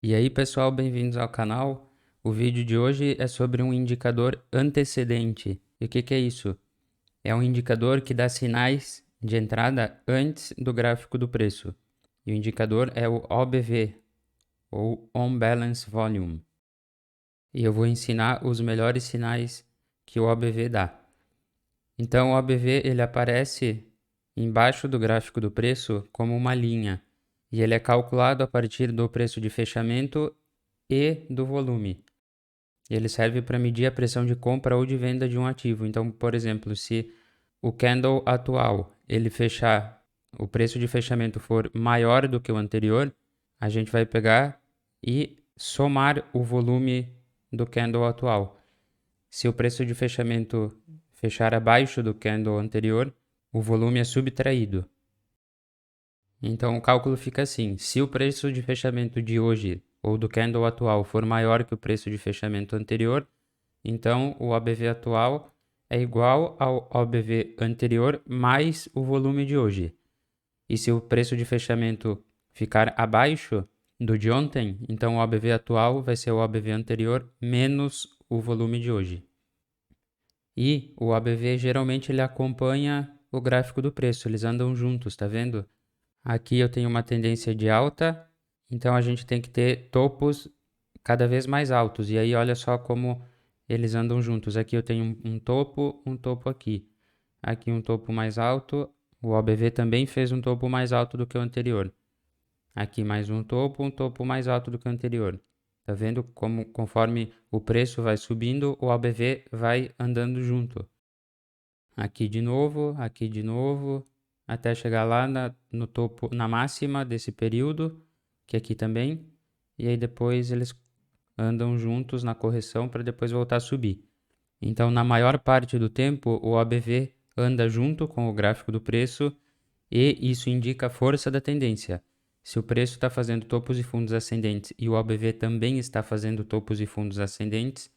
E aí, pessoal, bem-vindos ao canal. O vídeo de hoje é sobre um indicador antecedente. E o que é isso? É um indicador que dá sinais de entrada antes do gráfico do preço. E o indicador é o OBV, ou On Balance Volume. E eu vou ensinar os melhores sinais que o OBV dá. Então, o OBV ele aparece embaixo do gráfico do preço como uma linha. E ele é calculado a partir do preço de fechamento e do volume. Ele serve para medir a pressão de compra ou de venda de um ativo. Então, por exemplo, se o candle atual ele fechar, o preço de fechamento for maior do que o anterior, a gente vai pegar e somar o volume do candle atual. Se o preço de fechamento fechar abaixo do candle anterior, o volume é subtraído. Então o cálculo fica assim: se o preço de fechamento de hoje ou do candle atual for maior que o preço de fechamento anterior, então o OBV atual é igual ao OBV anterior mais o volume de hoje. E se o preço de fechamento ficar abaixo do de ontem, então o OBV atual vai ser o OBV anterior menos o volume de hoje. E o OBV geralmente ele acompanha o gráfico do preço, eles andam juntos, tá vendo? Aqui eu tenho uma tendência de alta, então a gente tem que ter topos cada vez mais altos. E aí olha só como eles andam juntos. Aqui eu tenho um topo aqui. Aqui um topo mais alto. O OBV também fez um topo mais alto do que o anterior. Aqui mais um topo mais alto do que o anterior. Tá vendo como conforme o preço vai subindo, o OBV vai andando junto. Aqui de novo, até chegar lá no topo, na máxima desse período, que aqui também, e aí depois eles andam juntos na correção para depois voltar a subir. Então, na maior parte do tempo, o OBV anda junto com o gráfico do preço e isso indica a força da tendência. Se o preço está fazendo topos e fundos ascendentes e o OBV também está fazendo topos e fundos ascendentes,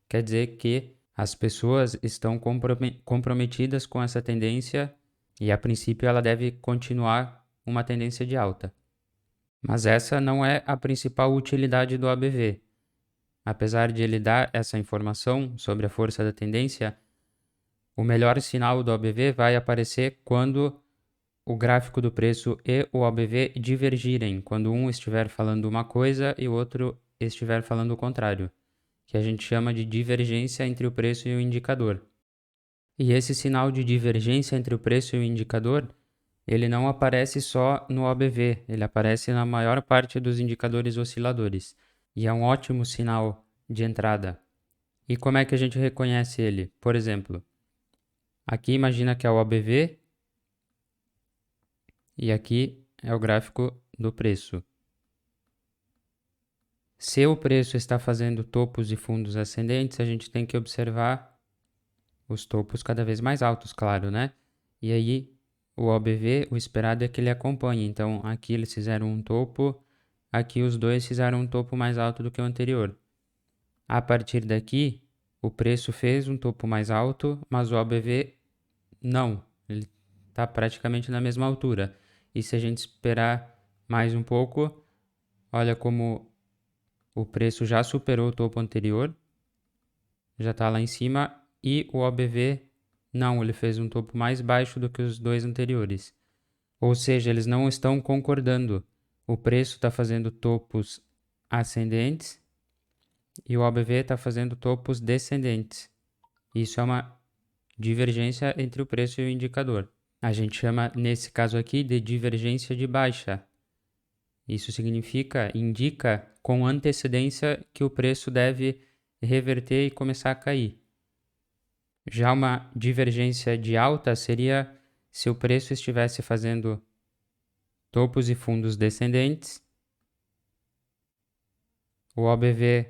quer dizer que as pessoas estão comprometidas com essa tendência e, a princípio, ela deve continuar uma tendência de alta. Mas essa não é a principal utilidade do ABV. Apesar de ele dar essa informação sobre a força da tendência, o melhor sinal do ABV vai aparecer quando o gráfico do preço e o ABV divergirem, quando um estiver falando uma coisa e o outro estiver falando o contrário, que a gente chama de divergência entre o preço e o indicador. E esse sinal de divergência entre o preço e o indicador, ele não aparece só no OBV, ele aparece na maior parte dos indicadores osciladores. E é um ótimo sinal de entrada. E como é que a gente reconhece ele? Por exemplo, aqui imagina que é o OBV e aqui é o gráfico do preço. Se o preço está fazendo topos e fundos ascendentes, a gente tem que observar os topos cada vez mais altos, claro, né? E aí, o OBV, o esperado é que ele acompanhe. Então, aqui eles fizeram um topo, aqui os dois fizeram um topo mais alto do que o anterior. A partir daqui, o preço fez um topo mais alto, mas o OBV não. Ele está praticamente na mesma altura. E se a gente esperar mais um pouco, olha como o preço já superou o topo anterior, já está lá em cima, e o OBV não, ele fez um topo mais baixo do que os dois anteriores. Ou seja, eles não estão concordando. O preço está fazendo topos ascendentes e o OBV está fazendo topos descendentes. Isso é uma divergência entre o preço e o indicador. A gente chama, nesse caso aqui, de divergência de baixa. Isso indica com antecedência que o preço deve reverter e começar a cair. Já uma divergência de alta seria se o preço estivesse fazendo topos e fundos descendentes, o OBV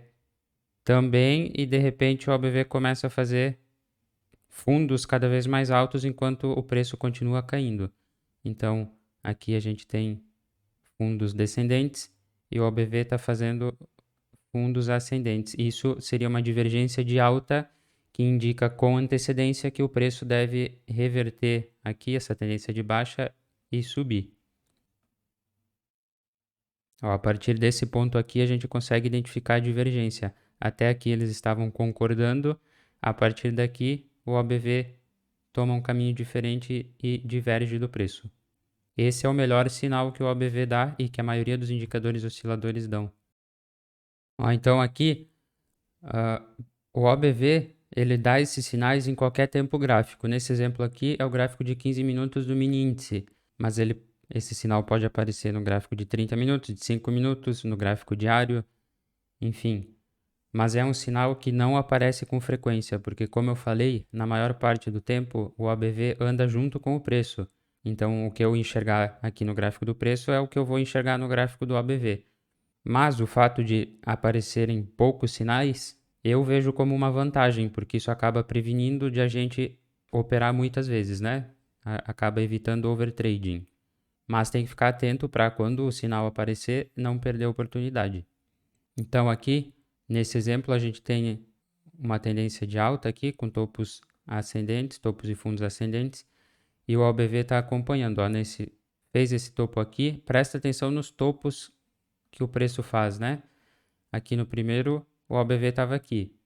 também, e de repente o OBV começa a fazer fundos cada vez mais altos enquanto o preço continua caindo. Então, aqui a gente tem fundos descendentes e o OBV está fazendo fundos ascendentes. Isso seria uma divergência de alta que indica com antecedência que o preço deve reverter aqui essa tendência de baixa e subir. Ó, a partir desse ponto aqui, a gente consegue identificar a divergência. Até aqui eles estavam concordando, a partir daqui o OBV toma um caminho diferente e diverge do preço. Esse é o melhor sinal que o OBV dá e que a maioria dos indicadores osciladores dão. Ó, então aqui, o OBV ele dá esses sinais em qualquer tempo gráfico. Nesse exemplo aqui é o gráfico de 15 minutos do mini índice, mas esse sinal pode aparecer no gráfico de 30 minutos, de 5 minutos, no gráfico diário, enfim. Mas é um sinal que não aparece com frequência, porque, como eu falei, na maior parte do tempo o OBV anda junto com o preço. Então, o que eu enxergar aqui no gráfico do preço é o que eu vou enxergar no gráfico do OBV. Mas o fato de aparecerem poucos sinais, eu vejo como uma vantagem, porque isso acaba prevenindo de a gente operar muitas vezes, né? Acaba evitando overtrading. Mas tem que ficar atento para quando o sinal aparecer, não perder a oportunidade. Então aqui, nesse exemplo, a gente tem uma tendência de alta aqui, com topos ascendentes, topos e fundos ascendentes, e o OBV está acompanhando. Ó, fez esse topo aqui, presta atenção nos topos que o preço faz, né? Aqui no primeiro, o OBV estava aqui.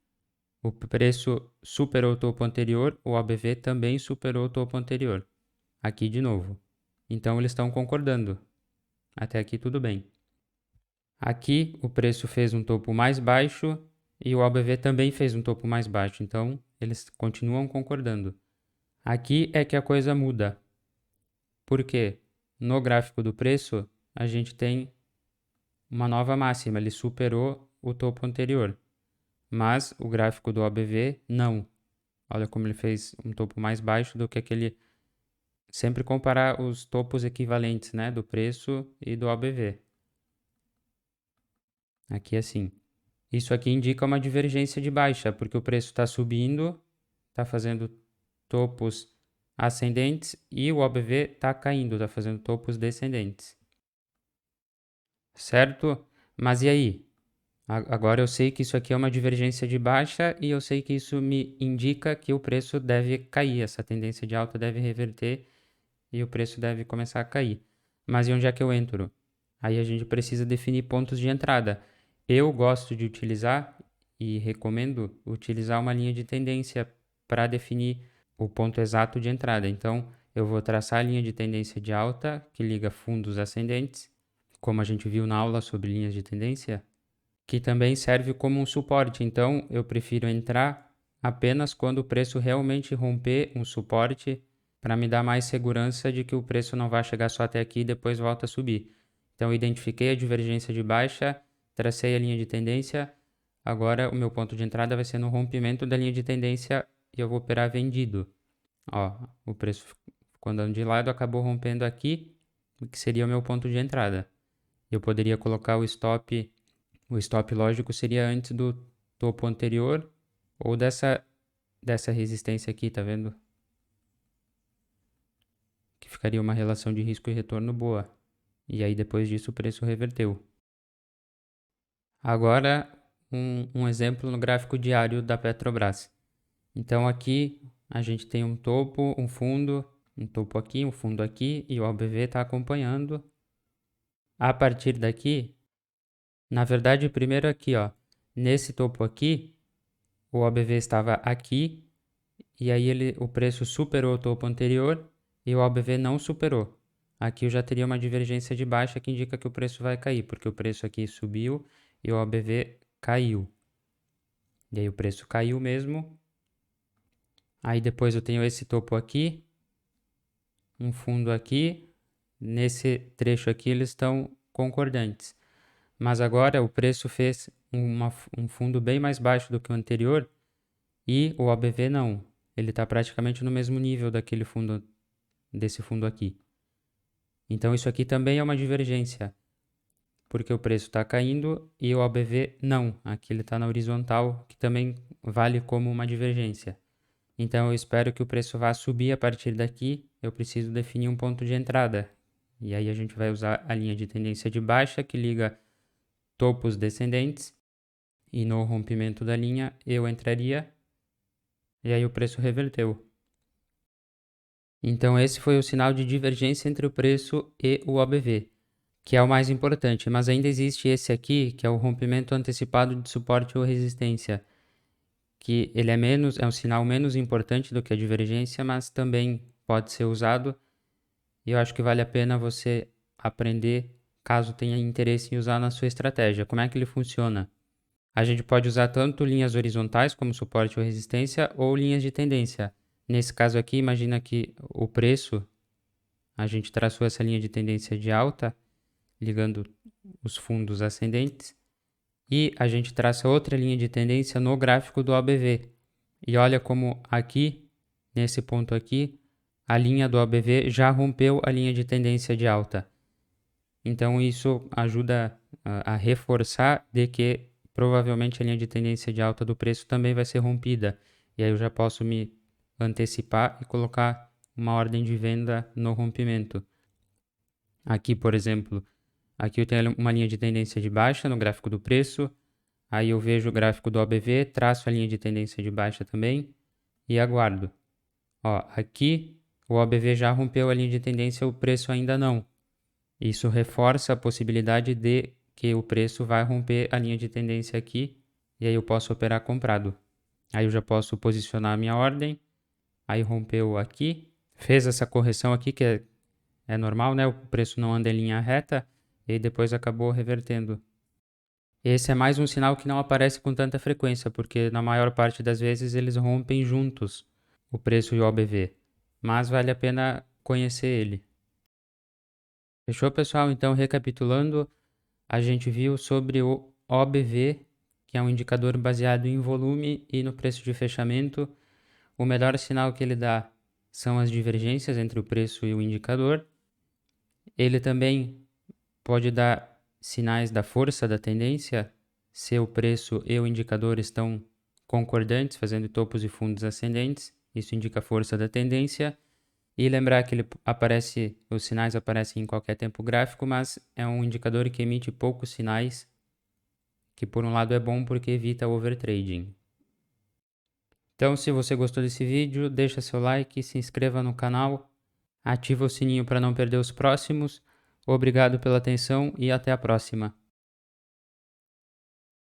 O preço superou o topo anterior, o OBV também superou o topo anterior. Aqui de novo. Então eles estão concordando. Até aqui tudo bem. Aqui o preço fez um topo mais baixo e o OBV também fez um topo mais baixo. Então eles continuam concordando. Aqui é que a coisa muda. Por quê? No gráfico do preço, a gente tem uma nova máxima, ele superou o topo anterior. Mas o gráfico do OBV, não. Olha como ele fez um topo mais baixo do que aquele... Sempre comparar os topos equivalentes, né, do preço e do OBV. Aqui assim. Isso aqui indica uma divergência de baixa, porque o preço está subindo, está fazendo topos ascendentes e o OBV está caindo, está fazendo topos descendentes. Certo? Mas e aí? Agora eu sei que isso aqui é uma divergência de baixa e eu sei que isso me indica que o preço deve cair, essa tendência de alta deve reverter e o preço deve começar a cair. Mas e onde é que eu entro? Aí a gente precisa definir pontos de entrada. Eu gosto de utilizar e recomendo utilizar uma linha de tendência para definir o ponto exato de entrada. Então, eu vou traçar a linha de tendência de alta que liga fundos ascendentes, como a gente viu na aula sobre linhas de tendência, que também serve como um suporte. Então, eu prefiro entrar apenas quando o preço realmente romper um suporte para me dar mais segurança de que o preço não vai chegar só até aqui e depois volta a subir. Então, eu identifiquei a divergência de baixa, tracei a linha de tendência. Agora, o meu ponto de entrada vai ser no rompimento da linha de tendência e eu vou operar vendido. Ó, o preço ficou andando de lado, acabou rompendo aqui, que seria o meu ponto de entrada. Eu poderia colocar o stop lógico seria antes do topo anterior ou dessa resistência aqui, tá vendo? Que ficaria uma relação de risco e retorno boa. E aí depois disso o preço reverteu. Agora um exemplo no gráfico diário da Petrobras. Então aqui a gente tem um topo, um fundo, um topo aqui, um fundo aqui e o OBV está acompanhando. A partir daqui, na verdade primeiro aqui, ó, nesse topo aqui, o OBV estava aqui e aí o preço superou o topo anterior e o OBV não superou. Aqui eu já teria uma divergência de baixa que indica que o preço vai cair, porque o preço aqui subiu e o OBV caiu. E aí o preço caiu mesmo. Aí depois eu tenho esse topo aqui, um fundo aqui. Nesse trecho aqui eles estão concordantes. Mas agora o preço fez um fundo bem mais baixo do que o anterior e o OBV não. Ele está praticamente no mesmo nível desse fundo aqui. Então isso aqui também é uma divergência, porque o preço está caindo e o OBV não. Aqui ele está na horizontal, que também vale como uma divergência. Então eu espero que o preço vá subir a partir daqui. Eu preciso definir um ponto de entrada. E aí a gente vai usar a linha de tendência de baixa que liga topos descendentes. E no rompimento da linha eu entraria. E aí o preço reverteu. Então esse foi o sinal de divergência entre o preço e o OBV. que é o mais importante, mas ainda existe esse aqui, que é o rompimento antecipado de suporte ou resistência, que ele é um sinal menos importante do que a divergência, mas também pode ser usado, e eu acho que vale a pena você aprender caso tenha interesse em usar na sua estratégia. Como é que ele funciona? A gente pode usar tanto linhas horizontais como suporte ou resistência ou linhas de tendência. Nesse caso aqui, imagina que o preço, a gente traçou essa linha de tendência de alta, ligando os fundos ascendentes, e a gente traça outra linha de tendência no gráfico do OBV. E olha como aqui, nesse ponto aqui, a linha do OBV já rompeu a linha de tendência de alta. Então isso ajuda a reforçar de que provavelmente a linha de tendência de alta do preço também vai ser rompida. E aí eu já posso me antecipar e colocar uma ordem de venda no rompimento. Aqui, por exemplo, aqui eu tenho uma linha de tendência de baixa no gráfico do preço. Aí eu vejo o gráfico do OBV, traço a linha de tendência de baixa também e aguardo. Ó, aqui o OBV já rompeu a linha de tendência, o preço ainda não. Isso reforça a possibilidade de que o preço vai romper a linha de tendência aqui e aí eu posso operar comprado. Aí eu já posso posicionar a minha ordem, aí rompeu aqui, fez essa correção aqui que é normal, né? O preço não anda em linha reta e depois acabou revertendo. Esse é mais um sinal que não aparece com tanta frequência, porque na maior parte das vezes eles rompem juntos, o preço e o OBV. Mas vale a pena conhecer ele. Fechou, pessoal? Então, recapitulando, a gente viu sobre o OBV, que é um indicador baseado em volume e no preço de fechamento. O melhor sinal que ele dá são as divergências entre o preço e o indicador. Ele também pode dar sinais da força da tendência, se o preço e o indicador estão concordantes, fazendo topos e fundos ascendentes, isso indica a força da tendência. E lembrar que os sinais aparecem em qualquer tempo gráfico, mas é um indicador que emite poucos sinais, que por um lado é bom porque evita o overtrading. Então, se você gostou desse vídeo, deixa seu like, se inscreva no canal, ativa o sininho para não perder os próximos. Obrigado pela atenção e até a próxima.